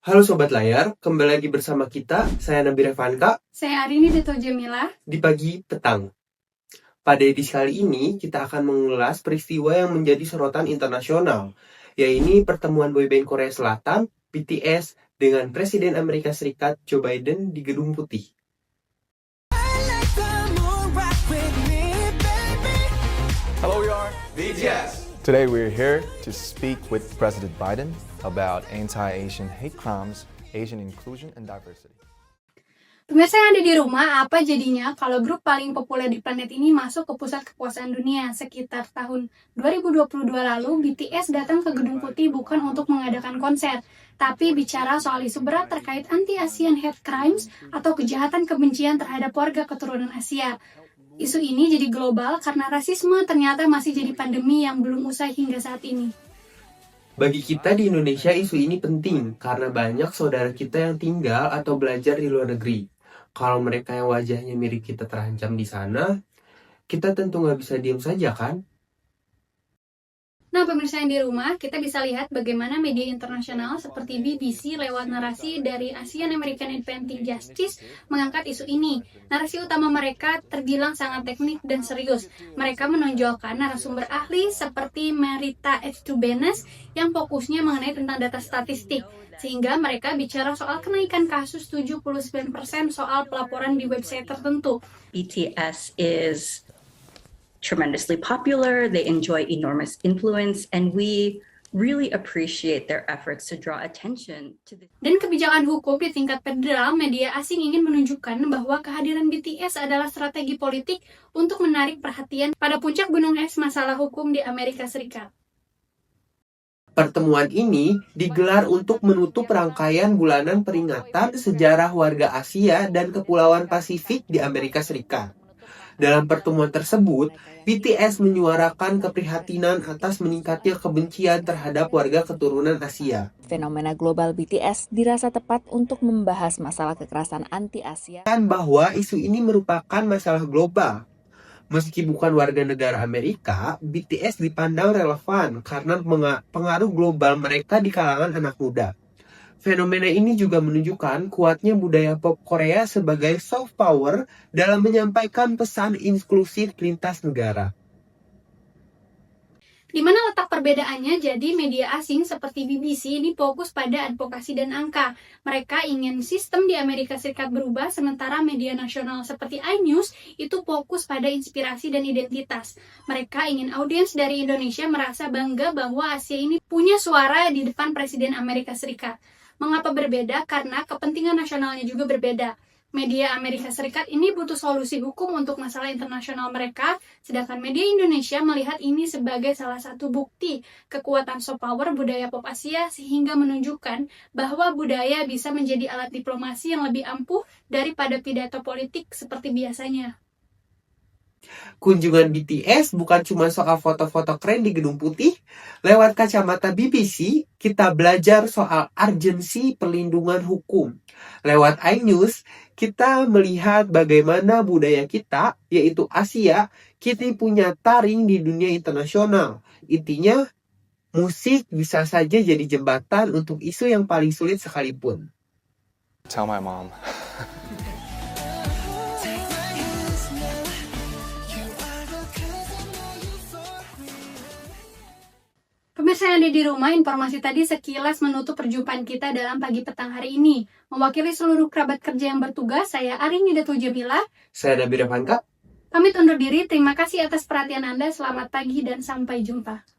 Halo Sobat Layar, kembali lagi bersama kita, saya Nabila Fanka, Saya Arini Dito Jamila. di Pagi Petang. Pada edisi kali ini, kita akan mengulas peristiwa yang menjadi sorotan internasional, yaitu pertemuan boyband Korea Selatan, BTS, dengan Presiden Amerika Serikat Joe Biden di Gedung Putih. Hello, we are BTS. Today we're here to speak with President Biden about anti-Asian hate crimes, Asian inclusion, and diversity. Pemirsa yang ada di rumah, apa jadinya kalau grup paling populer di planet ini masuk ke pusat kekuasaan dunia? Sekitar tahun 2022 lalu, BTS datang ke Gedung Putih bukan untuk mengadakan konser, tapi bicara soal isu berat terkait anti-Asian hate crimes atau kejahatan kebencian terhadap warga keturunan Asia. Isu ini jadi global karena rasisme ternyata masih jadi pandemi yang belum usai hingga saat ini. Bagi kita di Indonesia, isu ini penting karena banyak saudara kita yang tinggal atau belajar di luar negeri. Kalau mereka yang wajahnya mirip kita terancam di sana, kita tentu nggak bisa diam saja kan? Nah, pemirsa yang di rumah, kita bisa lihat bagaimana media internasional seperti BBC lewat narasi dari Asian American Independent Justice mengangkat isu ini. Narasi utama mereka terbilang sangat teknik dan serius. Mereka menonjolkan narasumber ahli seperti Merita Etstubenes yang fokusnya mengenai tentang data statistik. Sehingga mereka bicara soal kenaikan kasus 79% soal pelaporan di website tertentu. BTS is tremendously popular, they enjoy enormous influence, and we really appreciate their efforts to draw attention to this. Dan kebijakan hukum di tingkat federal, media asing ingin menunjukkan bahwa kehadiran BTS adalah strategi politik untuk menarik perhatian pada puncak gunung es masalah hukum di Amerika Serikat. Pertemuan ini digelar untuk menutup rangkaian bulanan peringatan sejarah warga Asia dan Kepulauan Pasifik di Amerika Serikat. Dalam pertemuan tersebut, BTS menyuarakan keprihatinan atas meningkatnya kebencian terhadap warga keturunan Asia. Fenomena global BTS dirasa tepat untuk membahas masalah kekerasan anti-Asia. Dan bahwa isu ini merupakan masalah global. Meski bukan warga negara Amerika, BTS dipandang relevan karena pengaruh global mereka di kalangan anak muda. Fenomena ini juga menunjukkan kuatnya budaya pop Korea sebagai soft power dalam menyampaikan pesan inklusif lintas negara. Di mana letak perbedaannya? Jadi media asing seperti BBC ini fokus pada advokasi dan angka. Mereka ingin sistem di Amerika Serikat berubah, sementara media nasional seperti iNews itu fokus pada inspirasi dan identitas. Mereka ingin audiens dari Indonesia merasa bangga bahwa Asia ini punya suara di depan Presiden Amerika Serikat. Mengapa berbeda? Karena kepentingan nasionalnya juga berbeda. Media Amerika Serikat ini butuh solusi hukum untuk masalah internasional mereka, sedangkan media Indonesia melihat ini sebagai salah satu bukti kekuatan soft power budaya pop Asia sehingga menunjukkan bahwa budaya bisa menjadi alat diplomasi yang lebih ampuh daripada pidato politik seperti biasanya. Kunjungan BTS bukan cuma soal foto-foto keren di Gedung Putih. Lewat kacamata BBC, kita belajar soal urgensi perlindungan hukum. Lewat iNews, kita melihat bagaimana budaya kita, yaitu Asia, kini punya taring di dunia internasional. Intinya, musik bisa saja jadi jembatan untuk isu yang paling sulit sekalipun. Tell my mom. Pemirsa yang ada di rumah, informasi tadi sekilas menutup perjumpaan kita dalam pagi petang hari ini. Mewakili seluruh kerabat kerja yang bertugas, saya Arini Dito Jamila. Saya Nabila Fanka. Pamit undur diri, terima kasih atas perhatian Anda, selamat pagi dan sampai jumpa.